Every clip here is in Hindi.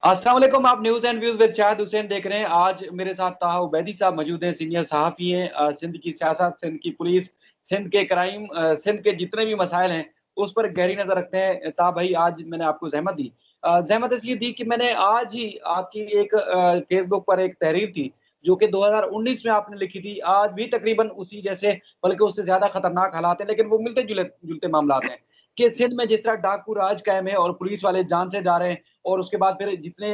अस्सलाम वालेकुम। आप news and views with Shahid Hussain देख रहे हैं। आज मेरे साथ ताहा उबैदी साहब मौजूद हैं, सीनियर सहाफ़ी हैं। सिंध की सियासत, सिंध की पुलिस, सिंध के क्राइम, सिंध के जितने भी मसाइल हैं, उस पर गहरी नज़र रखते हैं। ताहा भाई, आज मैंने आपको ज़हमत दी। ज़हमत इसलिए दी कि मैंने आज ही आपकी एक फ़ेसबुक पर एक तहरीर थी, जो कि 2019 में आपने लिखी थी। आज भी तकरीबन उसी जैसे, बल्कि उससे ज़्यादा खतरनाक हालात हैं, लेकिन वो मिलते-जुलते मामलात हैं कि सिंध में जिस तरह डाकू राज कायम है और पुलिस वाले जान से जा रहे हैं, और उसके बाद फिर जितने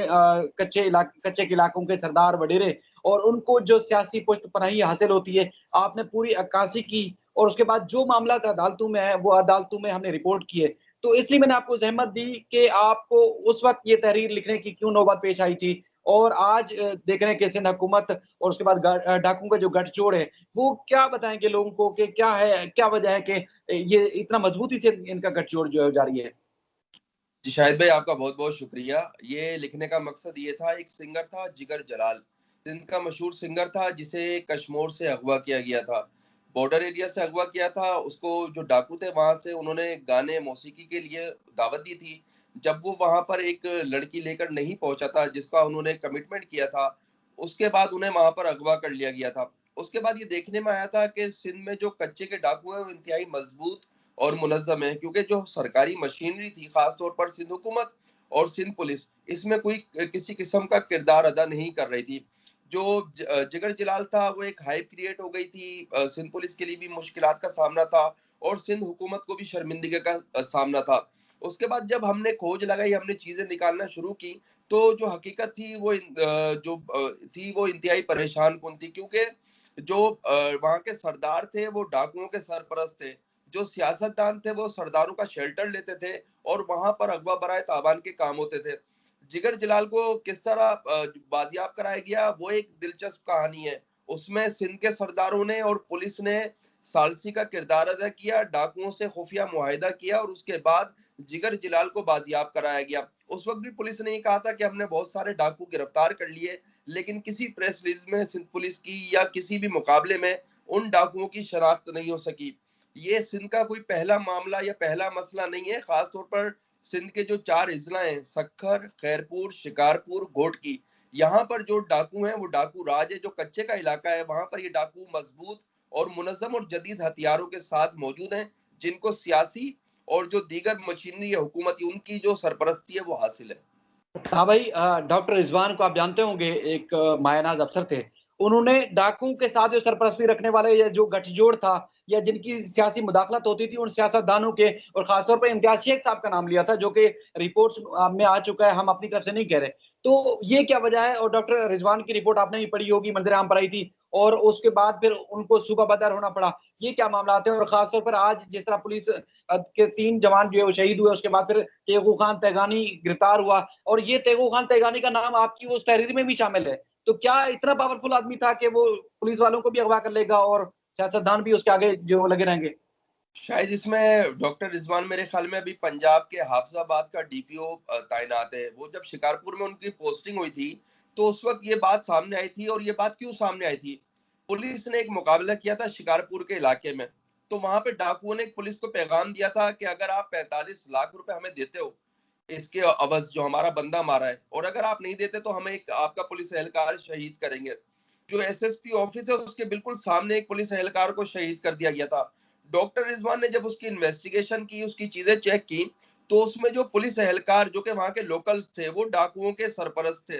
कच्चे के इलाकों के सरदार वडेरे और उनको जो सियासी पुष्टपनाही हासिल होती है, आपने पूरी अक्कासी की, और उसके बाद जो मामला अदालतों में है, वो अदालतों में हमने रिपोर्ट किए। तो इसलिए मैंने आपको ज़हमत दी कि आपको उस वक़्त ये तहरीर लिखने की क्यों नौबत पेश आई थी, और आज देख रहे हैं कि सिंध हुकूमत और उसके बाद डाकुओं का जो गठजोड़ है, वो क्या बताएँगे लोगों को कि क्या है, क्या वजह है कि ये इतना मज़बूती से इनका गठजोड़ जो है जारी है? जी शाहिद भाई, आपका बहुत बहुत शुक्रिया। ये लिखने का मकसद ये था, एक सिंगर था जिगर जलाल, सिंध का मशहूर सिंगर था, जिसे कश्मीर से अगवा किया गया था, बॉर्डर एरिया से अगवा किया था उसको। जो डाकू थे वहां से उन्होंने गाने मौसीकी के लिए दावत दी थी। जब वो वहां पर एक लड़की लेकर नहीं पहुंचा था जिसका उन्होंने कमिटमेंट किया था, उसके बाद उन्हें वहां पर अगवा कर लिया गया था। उसके बाद ये देखने में आया था कि सिंध में जो कच्चे के डाकू है वो इंतहाई मजबूत और मुनज़्ज़म है, क्योंकि जो सरकारी मशीनरी थी, खास तौर पर सिंध हुकूमत और सिंध पुलिस, इसमें कोई किसी किस्म का किरदार अदा नहीं कर रही थी। जो जिगर जलाल था, वो एक हाइप क्रिएट हो गई थी। सिंध पुलिस के लिए भी मुश्किलात का सामना था और सिंध हुकूमत को भी शर्मिंदगी का सामना था। उसके बाद जब हमने खोज लगाई, हमने चीजें निकालना शुरू की, तो जो हकीकत थी वो थी वो इंतहाई परेशान कुन थी, क्योंकि जो वहाँ के सरदार थे वो डाकुओं के सरपरस्त थे, जो सियासतदान थे वो सरदारों का शेल्टर लेते थे और वहां पर अगवा बराए ताबान के काम होते थे। जिगर जलाल को किस तरह बाजियाब कराया गया, वो एक दिलचस्प कहानी है। उसमें सिंध के सरदारों ने और पुलिस ने सालसी का किरदार अदा किया, डाकुओं से खुफिया मुआहिदा किया और उसके बाद जिगर जलाल को बाजियाब कराया गया। उस वक्त भी पुलिस ने ये कहा था कि हमने बहुत सारे डाकू गिरफ्तार कर लिए, लेकिन किसी प्रेस रिलीज में सिंध पुलिस की या किसी भी मुकाबले में उन डाकुओं की शनाख्त नहीं हो सकी। ये सिंध का कोई पहला मामला या पहला मसला नहीं है। खास तौर पर सिंध के जो 4 अजला हैं, सक्खर, खैरपुर, शिकारपुर, घोटकी, यहाँ पर जो डाकू हैं वो डाकू राज है। जो कच्चे का इलाका है वहां पर ये डाकू मजबूत और मुनज़्ज़म और जदीद हथियारों के साथ मौजूद हैं, जिनको सियासी और जो दीगर मशीनरी है हुकूमती, उनकी जो सरपरस्ती है वो हासिल है। हाँ भाई, डॉक्टर रिजवान को आप जानते होंगे, एक मायानाज अफसर थे। उन्होंने डाकुओं के साथ जो सरपरस्ती रखने वाले या जो गठजोड़ था या जिनकी सियासी मुदाखलत होती थी, उन सियासतदानों के, और खासतौर पर इम्तियाज शेख साहब का नाम लिया था, जो कि रिपोर्ट्स में आ चुका है, हम अपनी तरफ से नहीं कह रहे। तो ये क्या वजह है? और डॉक्टर रिजवान की रिपोर्ट आपने भी पढ़ी होगी, मंजर आम पर आई थी, और उसके बाद फिर उनको सूबा बदर होना पड़ा। ये क्या मामला हैं? और खासतौर पर आज जिस तरह पुलिस के 3 जवान जो है वो शहीद हुए, उसके बाद फिर तेगू खान तेगानी गिरफ्तार हुआ, और ये तेगू खान तेगानी का नाम आपकी उस तहरीर में भी शामिल है। तो क्या इतना पावरफुल आदमी था कि वो पुलिस वालों को भी अगवा कर लेगा और सियासतदान भी उसके आगे जो लगे रहेंगे? शायद इसमें डॉक्टर रिजवान मेरे ख्याल में अभी पंजाब के हाफिजाबाद का डीपीओ तैनात है। वो जब शिकारपुर में उनकी पोस्टिंग हुई थी, तो उस वक्त ये बात सामने आई थी। और ये बात क्यों सामने आई थी? पुलिस ने एक मुकाबला किया था शिकारपुर के इलाके में, तो वहां पे डाकुओं ने पुलिस को पैगाम दिया था कि अगर आप 45 लाख रुपए हमें देते हो इसके अवज, जो हमारा बंदा मारा है, और अगर आप नहीं देते तो हमें एक आपका पुलिस एहलकार शहीद करेंगे। जो एसएसपी ऑफिस है उसके बिल्कुल सामने एक पुलिस एहलकार को शहीद कर दिया गया था। डॉक्टर रिजवान ने जब उसकी इन्वेस्टिगेशन की, उसकी चीजें चेक की, तो उसमें जो पुलिस एहलकार जो कि वहां के लोकल्स थे, वो डाकुओं के सरपरस्त थे।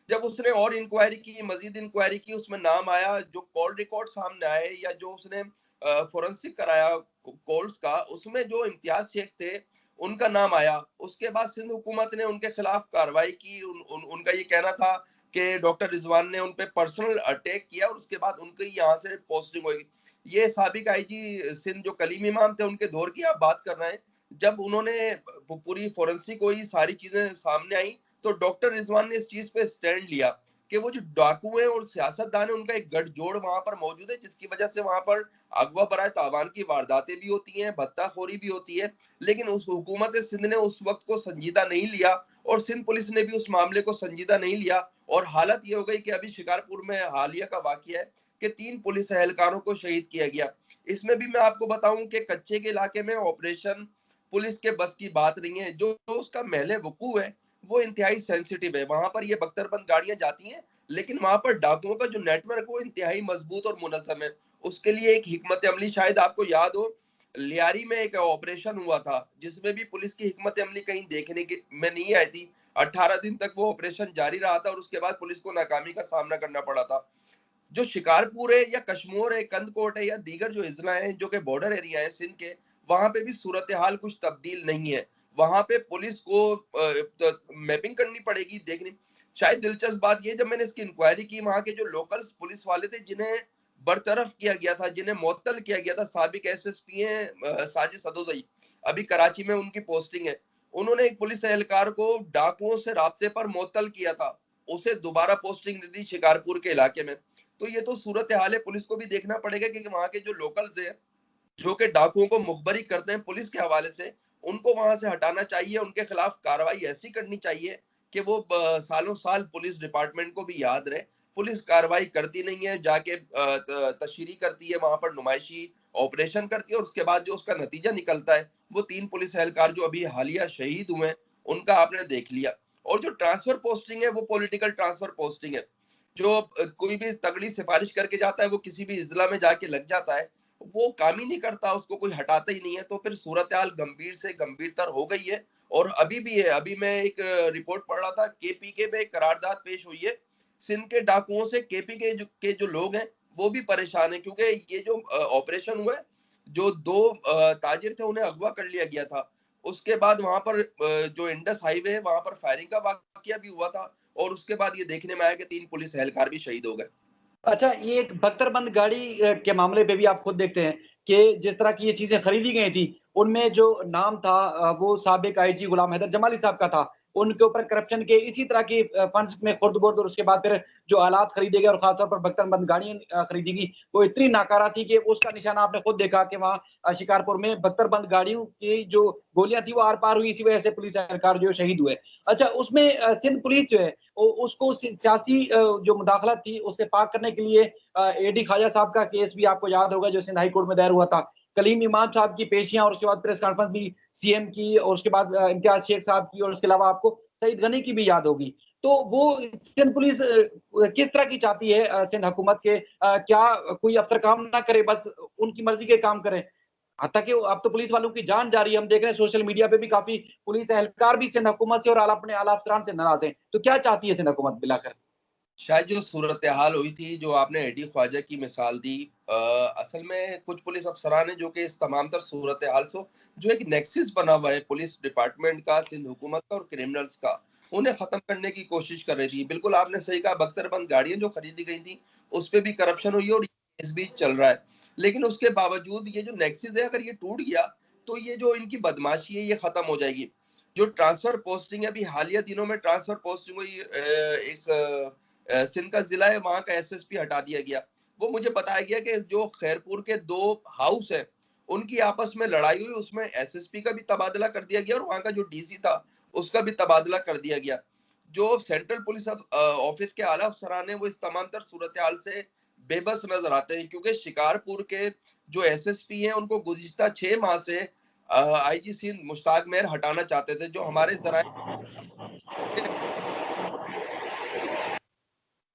जब उसने और इंक्वायरी की, मजीद इंक्वायरी की, उसमें नाम आया, जो कॉल रिकॉर्ड सामने आए या जो उसने फोरेंसिक कराया कॉल्स का, उसमें जो इम्तियाज शेख थे उनका नाम आया। उसके बाद सिंध हुकूमत ने उनके खिलाफ कार्रवाई की। उनका ये कहना था कि डॉक्टर रिजवान ने उन पे पर्सनल अटैक किया और उसके बाद उनकी यहाँ से पोस्टिंग हुई। ये साबिक आईजी सिंध जो कलीम इमाम थे, उनके दौर की आप बात कर रहे हैं। जब उन्होंने पूरी फोरेंसिक हुई, सारी चीजें सामने आई, तो डॉक्टर रिजवान ने इस चीज पे स्टैंड लिया कि वो जो डाकू हैं और सियासतदान है, उनका एक गठजोड़ वहां पर मौजूद है, जिसकी वजह से वहां पर अगवा बराए तावान की वारदातें भी होती हैं, भत्ताखोरी भी होती है। लेकिन उस हुकूमत सिंध ने उस वक्त को संजीदा नहीं लिया और सिंध पुलिस ने भी उस मामले को संजीदा नहीं लिया। और हालत ये हो गई कि अभी शिकारपुर में हालिया का वाकया है कि 3 पुलिस एहलकारों को शहीद किया गया। इसमें भी मैं आपको बताऊं कि कच्चे के इलाके में ऑपरेशन पुलिस के बस की बात नहीं है। जो उसका महले वकूफ है वो इंतहाई सेंसिटिव है। वहां पर ये बख्तरबंद गाड़ियां जाती हैं, लेकिन वहां पर डाकुओं का जो नेटवर्क वो इंतहाई मजबूत और मुनज़्ज़म है। उसके लिए एक हिकमत अमली, शायद आपको याद हो, लियारी में एक ऑपरेशन हुआ था जिसमें भी पुलिस की हिकमत अमली कहीं देखने के में नहीं आई थी। 18 दिन तक वो ऑपरेशन जारी रहा था और उसके बाद पुलिस को नाकामी का सामना करना पड़ा था। जो शिकारपुर है या कश्मीर है, कंदकोट है या दीगर जो इजला है जो कि बॉर्डर एरिया है सिंध के, वहां पे भी सूरत हाल कुछ तब्दील नहीं है। वहां पे पुलिस को मैपिंग करनी पड़ेगी, देखनी। शायद दिलचस्प बात ये, जब मैंने इसकी इंक्वायरी की, वहां के जो लोकल पुलिस वाले थे जिन्हें बरतरफ किया गया था, जिन्हें मुअत्तल किया गया था, साबिक एसएसपी हैं साजिद सदोदई, अभी कराची में उनकी पोस्टिंग है। उन्होंने एक पुलिस एहलकार को डाकुओं से राब्ते पर मुअत्तल किया था, उसे दोबारा पोस्टिंग दी थी शिकारपुर के इलाके में। तो ये तो सूरत हाल है, पुलिस को भी देखना पड़ेगा कि वहां के जो लोकल्स हैं जो कि डाकुओं को मुखबरी करते हैं पुलिस के हवाले से, उनको वहां से हटाना चाहिए। उनके खिलाफ कार्रवाई ऐसी करनी चाहिए कि वो सालों साल पुलिस डिपार्टमेंट को भी याद रहे। पुलिस कार्रवाई करती नहीं है, जाके तशरीह करती है, वहां पर नुमाइशी ऑपरेशन करती है, और उसके बाद जो उसका नतीजा निकलता है वो 3 पुलिस एहलकार जो अभी हालिया शहीद हुए हैं उनका आपने देख लिया। और जो ट्रांसफर पोस्टिंग है वो पॉलिटिकल ट्रांसफर पोस्टिंग है। जो कोई भी तगड़ी सिफारिश करके जाता है वो किसी भी इजला में जाके लग जाता है, वो काम ही नहीं करता, उसको कोई हटाता ही नहीं है। तो फिर सूरत हाल गंभीर से गंभीरतर हो गई है और अभी भी है। अभी मैं एक रिपोर्ट पढ़ रहा था, केपीके में एक करारदाद पेश हुई है। सिंध के डाकुओं से केपीके जो लोग हैं वो भी परेशान है, क्योंकि ये जो ऑपरेशन हुआ है, जो 2 ताजिर थे उन्हें अगवा कर लिया गया था। उसके बाद वहां पर जो इंडस हाईवे है वहां पर फायरिंग का वाकया भी हुआ था, और उसके बाद ये देखने में आया कि 3 पुलिस एहलकार भी शहीद हो गए। अच्छा, ये एक बख्तरबंद गाड़ी के मामले पे भी आप खुद देखते हैं कि जिस तरह की ये चीज़ें खरीदी गई थी, उनमें जो नाम था वो साबिक आईजी गुलाम हैदर जमाली साहब का था। उनके ऊपर करप्शन के इसी तरह की फंड्स में खुर्द-बुर्द, और उसके बाद फिर जो आलात खरीदे गए और ख़ास तौर पर बख्तरबंद गाड़ियाँ खरीदी गई, वो इतनी नाकारा थी कि उसका निशाना आपने खुद देखा कि वहाँ शिकारपुर में बख्तरबंद गाड़ियों की जो गोलियाँ थी वो आर-पार हुई, इसी वजह से पुलिस एहलकार जो है शहीद हुए। अच्छा, उसमें सिंध पुलिस जो है उसको सियासी जो मुदाखलत थी उससे पाक करने के लिए एडी ख्वाजा साहब का केस भी आपको याद होगा जो सिंध हाई कोर्ट में दायर हुआ था। कलीम इमाम साहब की पेशियाँ और उसके बाद प्रेस कॉन्फ्रेंस भी सीएम की, और उसके बाद इम्तियाज शेख साहब की, और उसके अलावा आपको सईद गनी की भी याद होगी। तो वो सिंध पुलिस किस तरह की चाहती है सिंध हुकूमत के क्या कोई अफसर काम ना करे, बस उनकी मर्जी के काम करें? हत्ता कि अब तो पुलिस वालों की जान जा रही है, हम देख रहे हैं सोशल मीडिया पे भी काफ़ी पुलिस एहलकार भी सिंध हुकूमत से और अपने आला अफसरान से नाराज़ हैं। तो क्या चाहती है सिंध हुकूमत मिलाकर? शायद जो सूरत हाल हुई थी, जो आपने एडी ख्वाजा की मिसाल दी, असल में कुछ पुलिस अफसरान है जो कि इस तमाम तर सूरत हाल से, जो एक नेक्सस बना हुआ है पुलिस डिपार्टमेंट का, सिंध हुकूमत का और क्रिमिनल्स का, उन्हें खत्म करने की कोशिश कर रही थी। बिल्कुल आपने सही कहा, बख्तरबंद गाड़ियां जो खरीदी गई थी उस पर भी करप्शन हुई और इस बीच चल रहा है। लेकिन उसके बावजूद ये जो नेक्सस है, अगर ये टूट गया तो ये जो इनकी बदमाशी है ये खत्म हो जाएगी। जो ट्रांसफर पोस्टिंग है, अभी हालिया दिनों में ट्रांसफर पोस्टिंग हुई, एक सिंध का जिला है वहां का एसएसपी हटा दिया गया। वो मुझे बताया गया कि जो खैरपुर के 2 हाउस है उनकी आपस में लड़ाई हुई, उसमें एसएसपी का भी तबादला कर दिया गया और वहां का जो डीसी था उसका भी तबादला कर दिया गया। जो सेंट्रल पुलिस ऑफिस के आला अफसरान है वो इस तमाम तर सूरत हाल से बेबस नजर आते हैं, क्योंकि शिकारपुर के जो एसएसपी हैं उनको गुज़िश्ता 6 माह से आईजी सिंध मुश्ताक मेहर हटाना चाहते थे। जो हमारे जराये,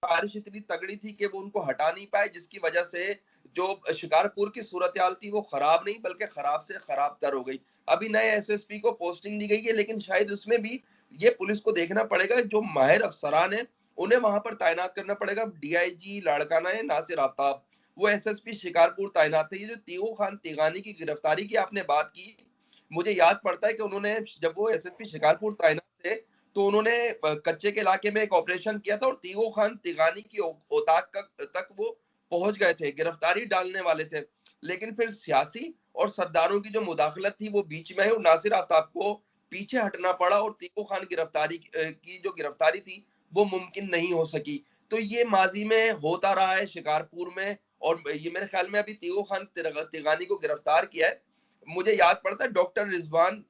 बारिश इतनी तगड़ी थी कि वो उनको हटा नहीं पाए, जिसकी वजह से जो शिकारपुर की सूरत हाल थी वो खराब नहीं बल्कि खराब से खराब तर हो गई। अभी नए एसएसपी को पोस्टिंग दी गई है, लेकिन शायद उसमें भी ये पुलिस को देखना पड़ेगा, जो माहिर अफसरान है उन्हें वहां पर तैनात करना पड़ेगा। डीआईजी लाड़काना है नासिर आफ्ताब, वो एसएसपी शिकारपुर तैनात है। ये जो तीगो खान तिगानी की गिरफ्तारी की आपने बात की, मुझे याद पड़ता है कि उन्होंने, जब वो एसएसपी शिकारपुर तैनात थे, तो उन्होंने कच्चे के इलाके में एक ऑपरेशन किया था और तीगो खान तिगानी की औताक तक वो पहुंच गए थे, गिरफ्तारी डालने वाले थे। लेकिन फिर सियासी और सरदारों की जो मुदाखलत थी वो बीच में है और नासिर आफ्ताब को पीछे हटना पड़ा और तीगो खान गिरफ्तारी की जो गिरफ्तारी थी वो मुमकिन नहीं हो सकी। तो ये माजी में होता रहा है शिकारपुर में, और ये मेरे ख्याल में अभी तीगो खान तिगानी को गिरफ्तार किया है। मुझे याद पड़ता है डॉक्टर रिजवान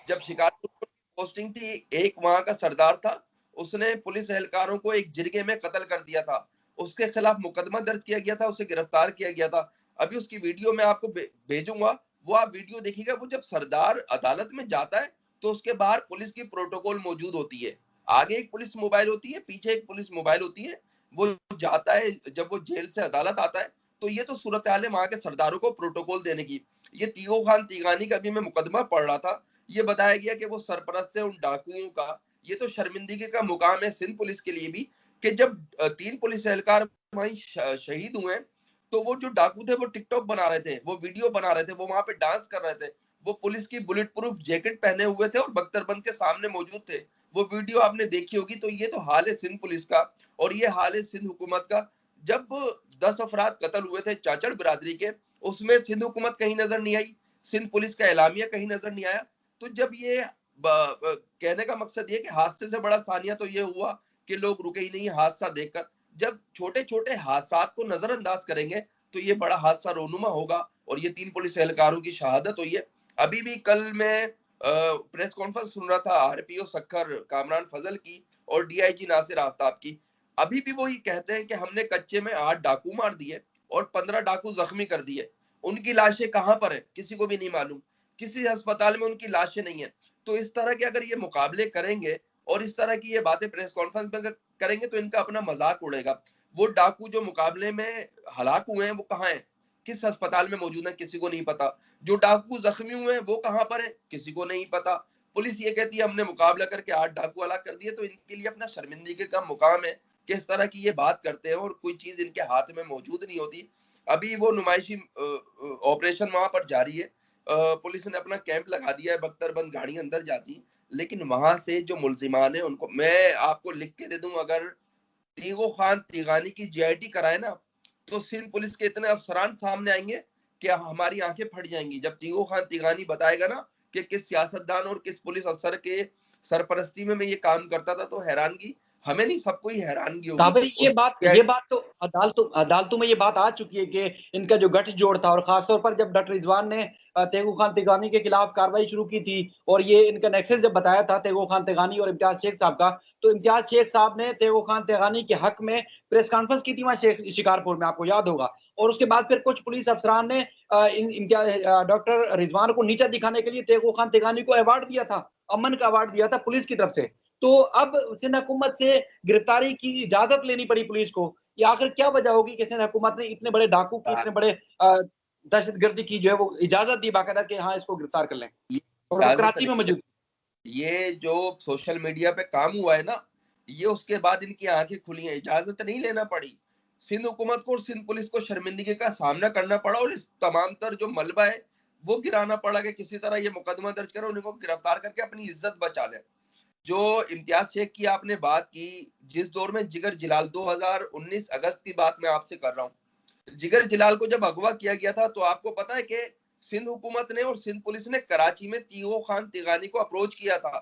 जब शिकारपुर पोस्टिंग थी, एक वहां का सरदार था, उसने पुलिस एहलकारों को एक जिरगे में कत्ल कर दिया था। उसके खिलाफ मुकदमा दर्ज किया गया था, उसे गिरफ्तार किया गया था। अभी उसकी वीडियो मैं आपको भेजूंगा, वो आप वीडियो देखिएगा। वो जब सरदार अदालत में जाता है तो उसके बाहर पुलिस की प्रोटोकॉल मौजूद होती है। आगे एक पुलिस मोबाइल होती है, पीछे एक पुलिस मोबाइल होती है। वो जाता है, जब वो जेल से अदालत आता है, तो ये तो सूरत हाल है वहां के सरदारों को प्रोटोकॉल देने की। ये तीगो खान तीगानी का भी मैं मुकदमा पढ़ रहा था, ये बताया गया कि वो सरपरस्त है उन डाकुओं का। ये तो शर्मिंदगी का मुकाम है सिंध पुलिस के लिए भी, कि जब 3 पुलिस एहलकार वहीं शहीद हुए, तो वो जो डाकू थे वो टिकटॉक बना रहे थे, वो वीडियो बना रहे थे, वो वहां पे डांस कर रहे थे, वो पुलिस की बुलेट प्रूफ जैकेट पहने हुए थे और बख्तरबंद के सामने मौजूद थे। वो वीडियो आपने देखी होगी। तो ये तो हाल है सिंध पुलिस का, और ये हाल है सिंध हुकूमत का। जब 10 अफराद कत्ल हुए थे चाचड़ बिरादरी के, उसमें सिंध हुकूमत कहीं नजर नहीं आई, सिंध पुलिस का एलामिया कहीं नजर नहीं आया। तो जब ये कहने का मकसद ये कि हादसे से बड़ा सानिया तो ये हुआ कि लोग रुके ही नहीं हादसा देखकर। जब छोटे छोटे हादसा को नजरअंदाज करेंगे तो ये बड़ा हादसा रोनुमा होगा। और ये 3 पुलिस एहलकारों की शहादत हुई है। अभी भी कल मैं प्रेस कॉन्फ्रेंस सुन रहा था आरपीओ सखर कामरान फजल की और डीआईजी नासिर आफ्ताब की। अभी भी वो ये कहते हैं कि हमने कच्चे में 8 डाकू मार दिए और 15 डाकू जख्मी कर दिए। उनकी लाशें कहां पर है किसी को भी नहीं मालूम, किसी अस्पताल में उनकी लाशें नहीं है। तो इस तरह के अगर ये मुकाबले करेंगे और इस तरह की ये बातें प्रेस कॉन्फ्रेंस में करेंगे तो इनका अपना मजाक उड़ेगा। वो डाकू जो मुकाबले में हलाक हुए हैं वो कहाँ हैं, किस अस्पताल में मौजूद है, किसी को नहीं पता। जो डाकू जख्मी हुए हैं वो कहाँ पर है, किसी को नहीं पता। पुलिस ये कहती है हमने मुकाबला करके 8 डाकू हलाक कर दिए। तो इनके लिए अपना शर्मिंदगी का मुकाम है कि इस तरह की ये बात करते हैं और कोई चीज इनके हाथ में मौजूद नहीं होती। अभी वो नुमाइशी ऑपरेशन वहां पर जारी है। पुलिस ने अपना कैंप लगा दिया है, बख्तरबंद गाड़ी अंदर जाती, लेकिन वहां से जो मुलजिमान है उनको मैं आपको लिख के दे दूं, अगर तीगो खान तीगानी की जीआईटी कराए ना, तो सिंध पुलिस के इतने अफसरान सामने आएंगे कि हमारी आंखें फट जाएंगी। जब तीगो खान तीगानी बताएगा ना कि किस सियासतदान और किस पुलिस अफसर के सरपरस्ती में मैं ये काम करता था, तो हैरानगी हमें नहीं सबको ही हैरानगी कहा होगी। भाई और ये बात तो अदालतों में ये बात आ चुकी है कि इनका जो गठजोड़ था, और खासतौर पर जब डॉक्टर रिजवान ने तेगू खान तिगानी के खिलाफ कार्रवाई शुरू की थी और ये इनका नेक्सस जब बताया था तेगू खान तिगानी और इम्तियाज शेख साहब का, तो इम्तियाज शेख साहब ने तेगू खान तिगानी के हक में प्रेस कॉन्फ्रेंस की थी वहां शिकारपुर में, आपको याद होगा। और उसके बाद फिर कुछ पुलिस अफसरान ने डॉक्टर रिजवान को नीचा दिखाने के लिए तेगू खान तिगानी को अवार्ड दिया था, अमन का अवार्ड दिया था पुलिस की तरफ से। तो अब सिंध हुकूमत से गिरफ्तारी की इजाजत लेनी पड़ी पुलिस को। ये आखिर क्या वजह होगी कि सिंध हुकूमत ने इतने बड़े डाकू की, इतने बड़े दहशतगर्दी की जो है वो इजाजत दी बाकायदा कि हाँ इसको गिरफ्तार कर लें, और वो इजाजत कराची में मौजूद। ये जो सोशल मीडिया पे काम हुआ है ना, ये उसके बाद इनकी आंखें खुली हैं। इजाजत नहीं लेना पड़ी सिंध हुकूमत को, और सिंध पुलिस को शर्मिंदगी का सामना करना पड़ा, और इस तमाम तर जो मलबा है वो गिराना पड़ा कि किसी तरह ये मुकदमा दर्ज करो, उनको गिरफ्तार करके अपनी इज्जत बचा ले। जो इम्तियाज शेख की आपने बात की, जिस दौर में जिगर जिलाल 2019 अगस्त की बात मैं आपसे कर रहा हूँ, जिगर जिलाल को जब अगवा किया गया था, तो आपको पता है कि सिंध हुकूमत ने और सिंध पुलिस ने कराची में तीगो खान तिगानी को अप्रोच किया था।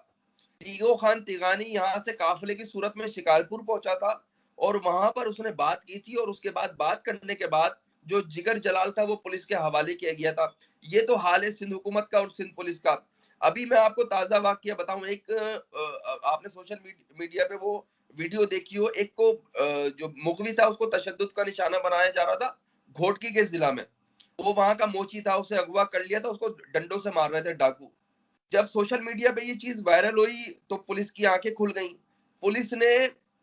तीगो खान तिगानी यहाँ से काफिले की सूरत में शिकारपुर पहुंचा था और वहां पर उसने बात की थी, और उसके बाद बात करने के बाद जो जिगर जलाल था वो पुलिस के हवाले किया गया था। ये तो हाल है सिंध हुकूमत का और सिंध पुलिस का। अभी मैं आपको ताजा वाकया बताऊं, एक आपने सोशल मीडिया पे वो वीडियो देखी हो, एक को जो मुगवी था उसको तशद्दुद का निशाना बनाया जा रहा था घोटकी के जिला में। वो वहां का मोची था, उसे अगवा कर लिया था, उसको डंडों से मार रहे थे डाकू। जब सोशल मीडिया पे ये चीज वायरल हुई तो पुलिस की आंखें खुल गईं। पुलिस ने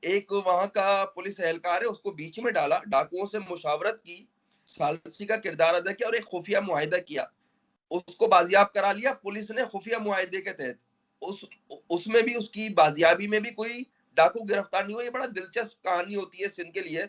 एक वहां का पुलिस एहलकार है उसको बीच में डाला, डाकुओं से मुशावरत की, सालसी का किरदार अदा किया और एक खुफिया मुआहिदा किया, उसको बाजियाब करा लिया पुलिस ने खुफिया मुआहिदे के तहत। उस उसमें भी उसकी बाजियाबी में भी कोई डाकू गिरफ्तार नहीं हुआ। ये बड़ा दिलचस्प कहानी होती है सिंध के लिए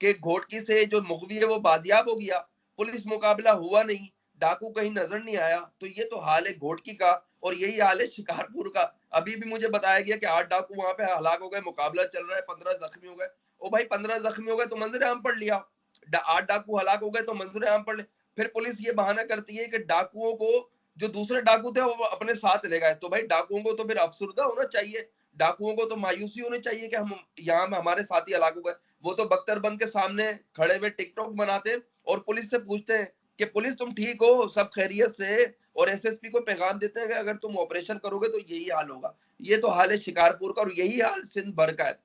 कि घोटकी से जो मुगवी है वो बाजियाब हो गया, पुलिस मुकाबला हुआ नहीं, डाकू कहीं नजर नहीं आया। तो ये तो हाल है घोटकी का, और यही हाल है शिकारपुर का। अभी भी मुझे बताया गया कि 8 डाकू वहां पे हलाक हो गए, मुकाबला चल रहा है, 15 जख्मी हो गए। ओ भाई 15 जख्मी हो गए तो मंजर आम पढ़ लिया, 8 डाकू हलाक हो गए तो मंजूर आम पढ़ ले। फिर पुलिस ये बहाना करती है कि डाकुओं को, जो दूसरे डाकू थे वो अपने साथ ले गए। तो भाई डाकुओं को तो फिर अफसुर्दा होना चाहिए, डाकुओं को तो मायूसी होनी चाहिए कि हम यहाँ में हमारे साथी हलाक हो गए। वो तो बख्तरबंद के सामने खड़े हुए टिकटॉक बनाते और पुलिस से पूछते हैं कि पुलिस तुम ठीक हो, सब खैरियत से, और एसएसपी को पैगाम देते हैं कि अगर तुम ऑपरेशन करोगे तो यही हाल होगा। ये तो हाल है शिकारपुर का, और यही हाल सिंध भर का है।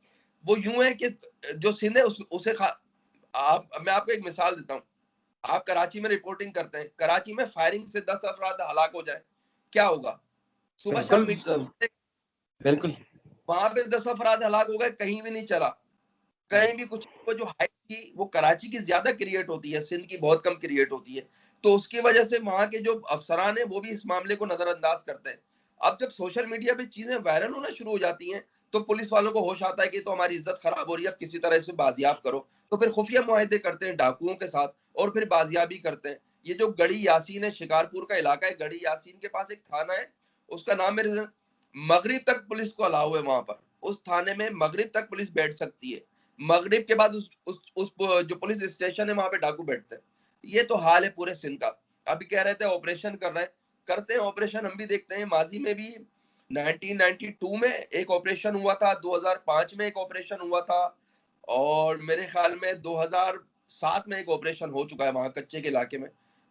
वो यूं है कि जो सिंध है उसे मैं आपको एक मिसाल देता हूँ। आप कराची में रिपोर्टिंग करते हैं, कराची में फायरिंग से 10 अफराद हलाक हो जाए, क्या होगा? सुबह शाम बिल्कुल मीडिया, बिल्कुल। वहां पे 10 अफराद हलाक हो गए, कहीं भी नहीं चला, कहीं भी कुछ। वो जो हाइप थी वो कराची की ज्यादा क्रिएट होती है, सिंध की बहुत कम क्रिएट होती है। तो उसकी वजह से वहां के जो अफसरान है वो भी इस मामले को नजरअंदाज करते हैं। अब जब सोशल मीडिया पे चीजें वायरल होना शुरू हो जाती हैं, तो पुलिस वालों को होश आता है कि तो हमारी इज्जत खराब हो रही है, अब किसी तरह इसे बाजियाब करो। तो फिर खुफिया मुआहदे करते हैं डाकुओं के साथ और फिर बाजियाबी करते हैं। ये जो गढ़ी यासीन है, शिकारपुर का इलाका है, गढ़ी यासीन के पास एक थाना है, उसका नाम मेरे मगरिब तक पुलिस को अलाउ है वहां पर। उस थाने में मगरिब तक पुलिस बैठ सकती है। मगरिब के बाद उस जो पुलिस स्टेशन है वहां पे डाकू बैठते हैं। ये तो हाल है पूरे सिंध का। अभी कह रहे थे ऑपरेशन कर रहे हैं, करते हैं ऑपरेशन, हम भी देखते हैं। माजी में भी 1992 में एक ऑपरेशन हुआ था, 2005 में एक ऑपरेशन हुआ था, और मेरे ख्याल में 2007 में एक ऑपरेशन हो चुका है वहां कच्चे के इलाके में।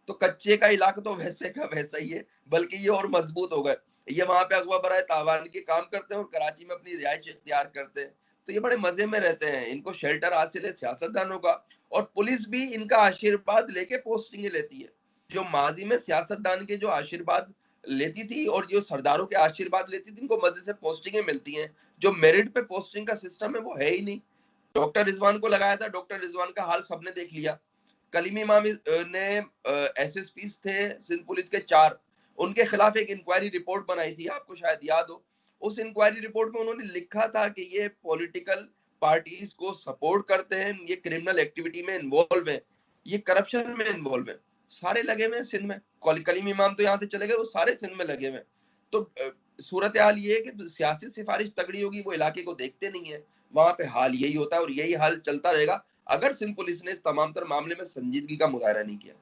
तो कच्चे का इलाका तो वैसे का वैसा ही है, बल्कि ये और मजबूत हो गए। ये वहां पे अगवा बराए तावान के काम करते हैं और कराची में अपनी रिहाइश इख्तियार करते हैं। तो ये बड़े मजे में रहते हैं, इनको शेल्टर हासिल है सियासतदानों का, और पुलिस भी इनका आशीर्वाद लेके पोस्टिंग लेती है। जो माजी में सियासतदान के जो आशीर्वाद लेती थी और जो सरदारों के आशीर्वाद लेती थी, इनको मदद से पोस्टिंगें मिलती हैं। जो मेरिट पे पोस्टिंग का सिस्टम है वो है ही नहीं। डॉक्टर रिजवान को लगाया था, डॉक्टर रिजवान का हाल सबने देख लिया। कलीम इमाम ने एसएसपी थे सिंध पुलिस के 4, उनके खिलाफ एक इंक्वायरी रिपोर्ट बनाई थी, आपको शायद याद हो। उस इंक्वायरी रिपोर्ट में उन्होंने लिखा था कि ये पॉलिटिकल पार्टीज को सपोर्ट करते हैं, ये क्रिमिनल एक्टिविटी में इन्वॉल्व है, ये करप्शन में इन्वॉल्व है। सारे लगे हुए हैं सिंध में। कलीम इमाम तो यहाँ से चले गए, वो सारे सिंध में लगे हुए हैं। तो सूरत हाल ये है कि सियासी सिफारिश तगड़ी होगी, वो इलाके को देखते नहीं है। वहां पे हाल यही होता है और यही हाल चलता रहेगा अगर सिंध पुलिस ने इस तमाम तर मामले में संजीदगी का मुजाहरा नहीं किया।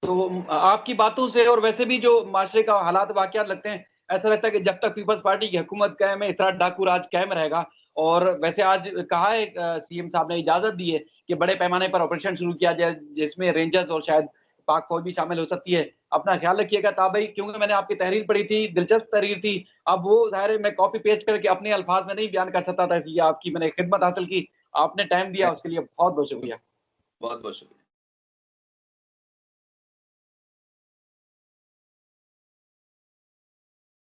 तो आपकी बातों से और वैसे भी जो माशरे का हालात वाकयात लगते हैं, ऐसा लगता है कि जब तक पीपल्स पार्टी की हुकूमत कायम है, इस तरह डाकू राज कायम रहेगा। और वैसे आज कहा है सीएम साहब ने इजाजत दी है कि बड़े पैमाने पर ऑपरेशन शुरू किया जाए, जिसमें रेंजर्स और शायद पाक फौज भी शामिल हो सकती है। अपना ख्याल रखिएगा ताबई, क्योंकि मैंने आपकी तहरीर पढ़ी थी, दिलचस्प तहरीर थी। अब वो ज़ाहिर है मैं कॉपी पेस्ट करके अपने अल्फाज में नहीं बयान कर सकता था, इसलिए आपकी मैंने खिदमत हासिल की। आपने टाइम दिया, उसके लिए बहुत बहुत शुक्रिया। बहुत बहुत शुक्रिया।